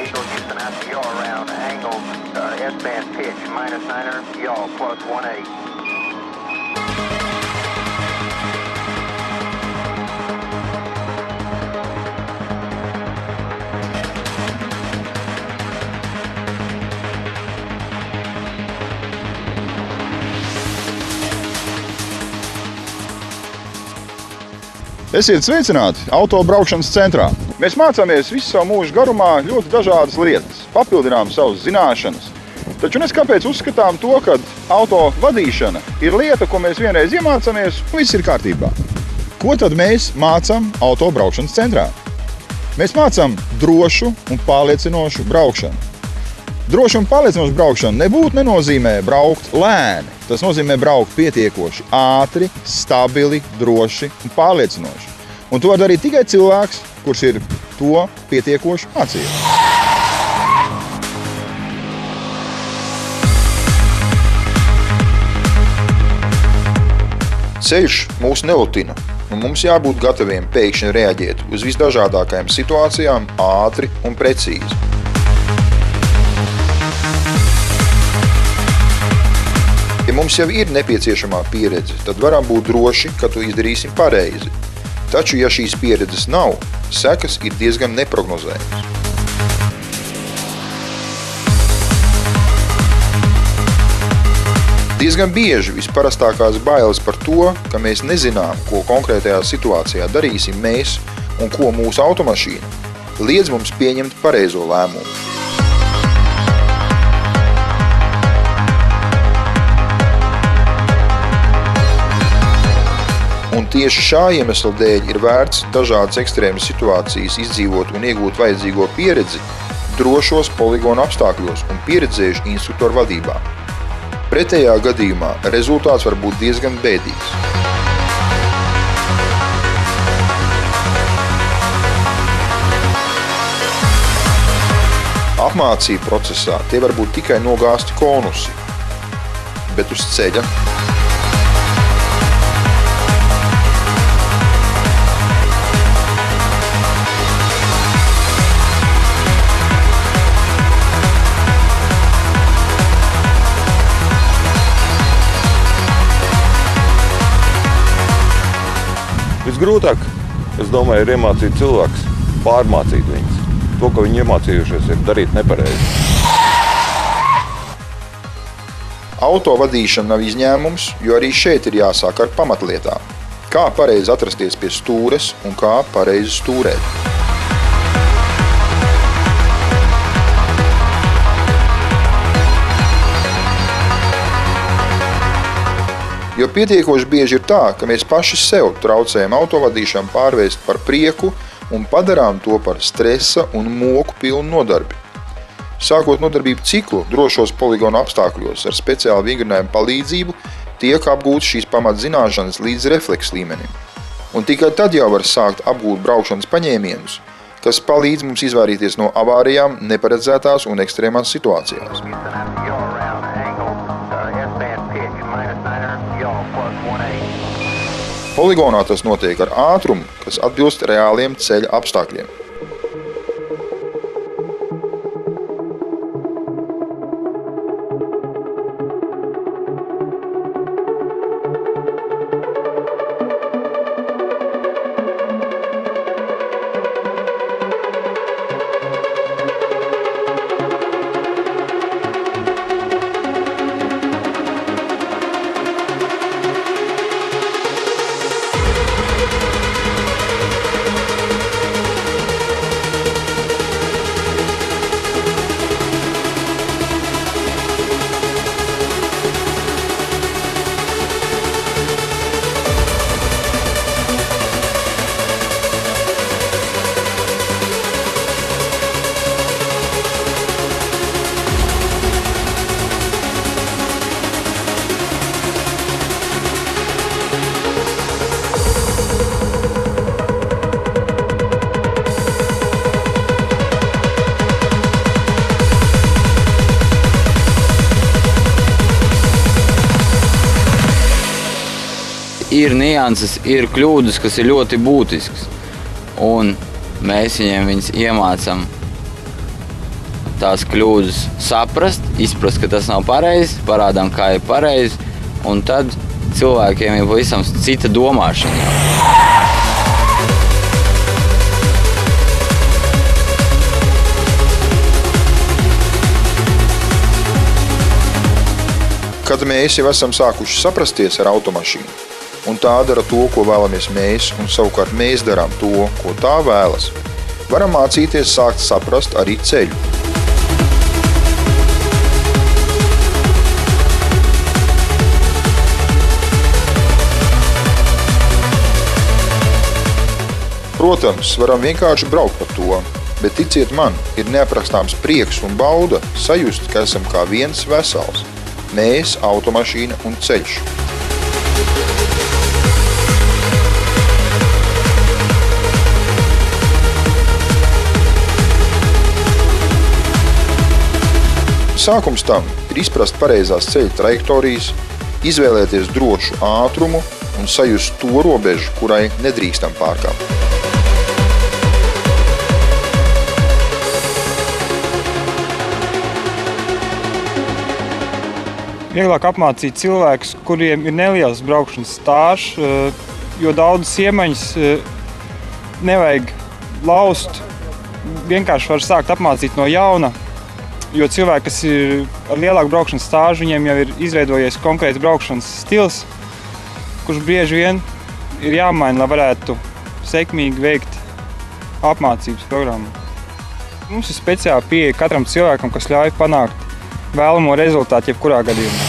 Eagle, Houston, out to yaw around angle, S-band pitch, -9er, yaw, +18. Esiet sveicināti autobraukšanas centrā. Mēs mācāmies visu savu mūžu garumā ļoti dažādas lietas, papildinām savas zināšanas. Taču nes kāpēc uzskatām to, ka auto vadīšana ir lieta, ko mēs vienreiz iemācāmies, un viss ir kārtībā. Ko tad mēs mācām autobraukšanas centrā? Mēs mācām drošu un pārliecinošu braukšanu. Droši un pārliecinoši braukšana nebūtu nenozīmē braukt lēni. Tas nozīmē braukt pietiekoši ātri, stabili, droši un pārliecinoši. Un to var darīt tikai cilvēks, kurš ir to pietiekoši mācījies. Ceļš mūs nelutina, un mums jābūt gataviem pēkšņi reaģēt uz visdažādākajām situācijām ātri un precīzi. Ja mums jau ir nepieciešamā pieredze, tad varam būt droši, ka to izdarīsim pareizi. Taču, ja šīs pieredzes nav, sekas ir diezgan neprognozējamas. Diezgan bieži visparastākās bailes par to, ka mēs nezinām, ko konkrētajā situācijā darīsim mēs un ko mūsu automašīna, liedz mums pieņemt pareizo lēmumu. Un tieši šā iemesla dēļ ir vērts dažādas ekstrēmas situācijas izdzīvot un iegūt vajadzīgo pieredzi drošos poligonu apstākļos un pieredzējušu instruktoru vadībā. Pretējā gadījumā rezultāts var būt diezgan bēdīgs. Apmācību procesā tie var būt tikai nogāzti konusi, bet uz ceļa visgrūtāk, es domāju, ir iemācīt cilvēkus, pārmācīt viņus. To, ko viņi iemācījušies, ir darīt nepareizi. Auto vadīšana nav izņēmums, jo arī šeit ir jāsāk ar pamatlietām. Kā pareizi atrasties pie stūres un kā pareizi stūrēt. Jo pietiekoši bieži ir tā, ka mēs paši sev traucējam autovadīšanu pārvērst par prieku un padarām to par stresa un moku pilnu nodarbi. Sākot nodarbību ciklu drošos poligonu apstākļos ar speciālu vingrinājumu palīdzību, tiek apgūtas šīs pamatzināšanas līdz refleksu līmenim. Un tikai tad jau var sākt apgūt braukšanas paņēmienus, kas palīdz mums izvairīties no avārijām neparedzētās un ekstrēmās situācijās. Poligonā tas notiek ar ātrumu, kas atbilst reāliem ceļa apstākļiem. ir nianses, ir kļūdas, kas ir ļoti būtisks. Un mēs viņiem viņus iemācām tās kļūdas saprast, izprast, ka tas nav pareizi, parādām, kā ir pareizi, un tad cilvēkiem ir pavisam cita domāšana. Kad mēs jau esam sākuši saprasties ar automašīnu, un tā dara to, ko vēlamies mēs, un savukārt mēs darām to, ko tā vēlas, varam mācīties sākt saprast arī ceļu. Protams, varam vienkārši braukt pa to, bet ticiet man, ir neaprakstāms prieks un bauda sajust, ka esam kā viens vesels. Mēs, automašīna un ceļš. Sākums tam ir izprast pareizās ceļa trajektorijas, izvēlēties drošu ātrumu un sajust to robežu, kurai nedrīkstam pārkāpt. Vieglāk apmācīt cilvēkus, kuriem ir neliels braukšanas stāžs, jo daudzas iemaņas nevajag laust. Vienkārši var sākt apmācīt no jauna, jo cilvēki, kas ir ar lielāku braukšanas stāžu, viņiem jau ir izveidojies konkrēts braukšanas stils, kurš bieži vien ir jāmaina, lai varētu sekmīgi veikt apmācības programmu. Mums ir speciāla pieeja katram cilvēkam, kas ļauj panākt vēlamo rezultātu jebkurā gadījumā.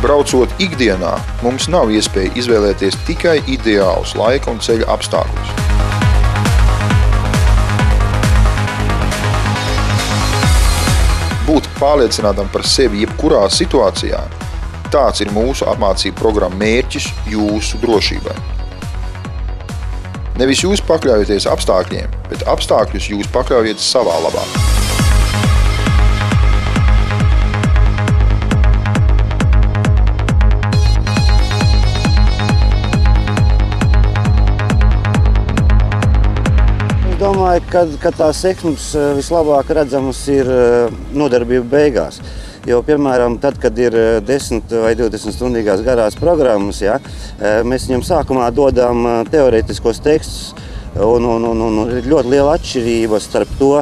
Braucot ikdienā, mums nav iespēja izvēlēties tikai ideālus laika un ceļa apstākļus. Būt pārliecinātam par sevi jebkurā situācijā, tāds ir mūsu apmācību programma mērķis jūsu drošībai. Nevis jūs pakļaujaties apstākļiem, bet apstākļus jūs pakļaujat savā labā. Es domāju, ka tās sekmes vislabāk redzamas ir nodarbība beigās. Jo, piemēram, tad, kad ir 10 vai 20 stundīgās garās programmas, mēs viņam sākumā dodam teorētiskos tekstus, un ir ļoti liela atšķirība starp to,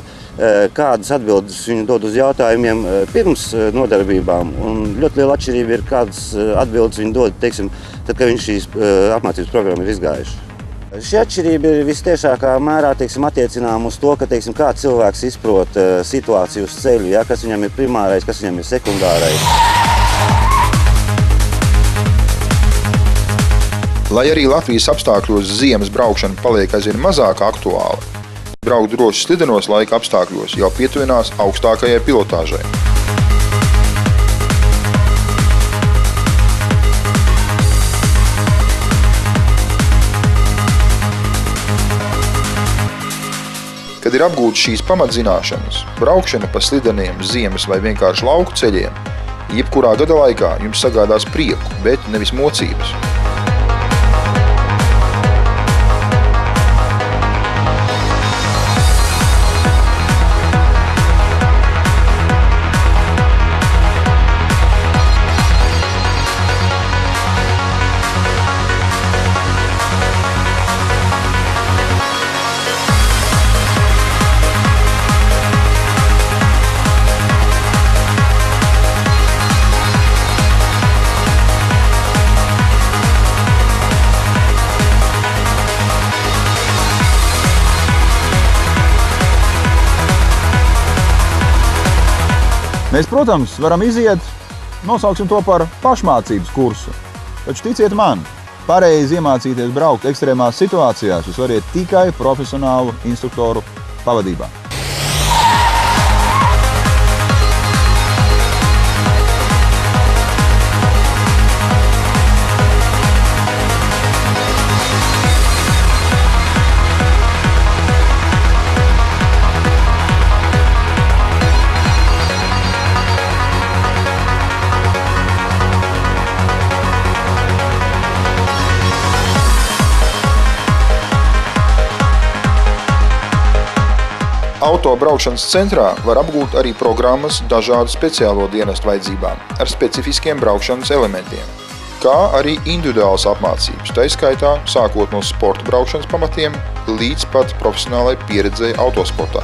kādas atbildes viņi dod uz jautājumiem pirms nodarbībām, un ļoti liela atšķirība ir, kādas atbildes viņi dod, teiksim, tad, kad viņš šīs apmācības programma ir izgājuši. Šī atšķirība ir vistiešākā mērā attiecinām uz to, ka, kā cilvēks izprot situāciju uz ceļu, kas viņam ir primārais, kas viņam ir sekundārais. Lai arī Latvijas apstākļos ziemas braukšana paliek aizvien mazāk aktuāla, braukt droši slidenos laika apstākļos jau pietuvinās augstākajai pilotāžai. Kad ir apgūtas šīs pamatzināšanas, braukšana pa slideniem, ziemas vai vienkārši lauku ceļiem, jebkurā gada laikā jums sagādās prieku, bet nevis mocības. Mēs, protams, varam iziet, nosauksim to par pašmācības kursu. Taču ticiet man, pareizi iemācīties braukt ekstrēmās situācijās jūs variet tikai profesionālu instruktoru pavadībā. Autobraukšanas centrā var apgūt arī programmas dažādu speciālo dienestu vajadzībām ar specifiskiem braukšanas elementiem, kā arī individuālas apmācības, tā izskaitā sākot no sporta braukšanas pamatiem līdz pat profesionālai pieredzei autosportā.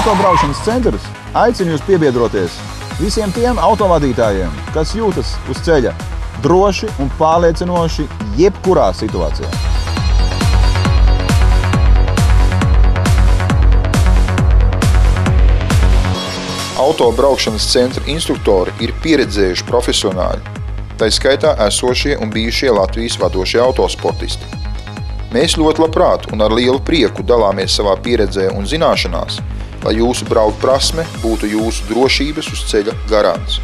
Autobraukšanas centrs aicina jūs piebiedroties visiem tiem autovadītājiem, kas jūtas uz ceļa droši un pārliecinoši jebkurā situācijā. Autobraukšanas centra instruktori ir pieredzējuši profesionāļi, tā skaitā esošie un bijušie Latvijas vadošie autosportisti. Mēs ļoti labprāt un ar lielu prieku dalāmies savā pieredzē un zināšanās, lai jūsu braukt prasme būtu jūsu drošības uz ceļa garants.